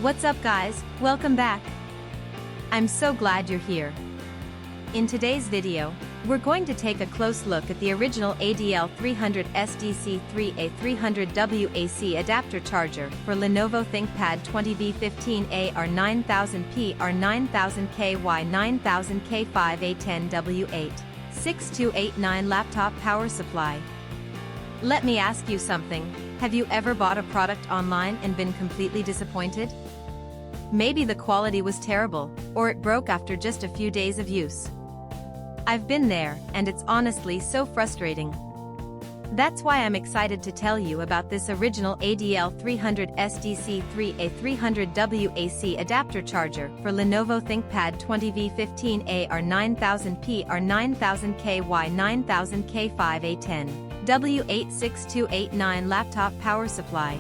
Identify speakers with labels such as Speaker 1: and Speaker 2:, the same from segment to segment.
Speaker 1: What's up guys, welcome back. I'm so glad you're here. In today's video, we're going to take a close look at the original ADL300SDC3A 300W AC adapter charger for Lenovo ThinkPad 20V15A R9000P R9000K Y9000K 5A10W8 6289 laptop power supply. Let me ask you something, have you ever bought a product online and been completely disappointed? Maybe the quality was terrible, or it broke after just a few days of use. I've been there, and it's honestly so frustrating. That's why I'm excited to tell you about this original ADL300SDC3A 300W AC adapter charger for Lenovo ThinkPad 20V15A R9000P R9000K Y9000K 5A10W8 6289 laptop power supply.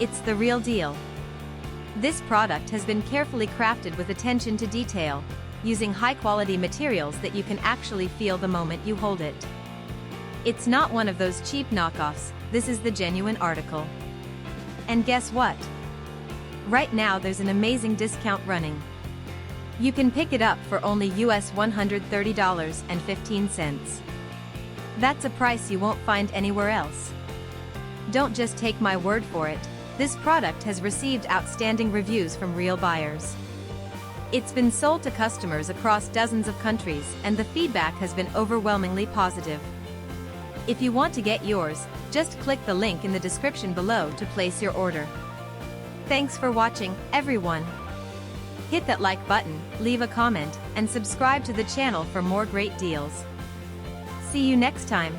Speaker 1: It's the real deal. This product has been carefully crafted with attention to detail, using high-quality materials that you can actually feel the moment you hold it. It's not one of those cheap knockoffs, this is the genuine article. And guess what? Right now there's an amazing discount running. You can pick it up for only US $130.15. That's a price you won't find anywhere else. Don't just take my word for it, this product has received outstanding reviews from real buyers. It's been sold to customers across dozens of countries, and the feedback has been overwhelmingly positive. If you want to get yours, just click the link in the description below to place your order. Thanks for watching, everyone. Hit that like button, leave a comment, and subscribe to the channel for more great deals. See you next time.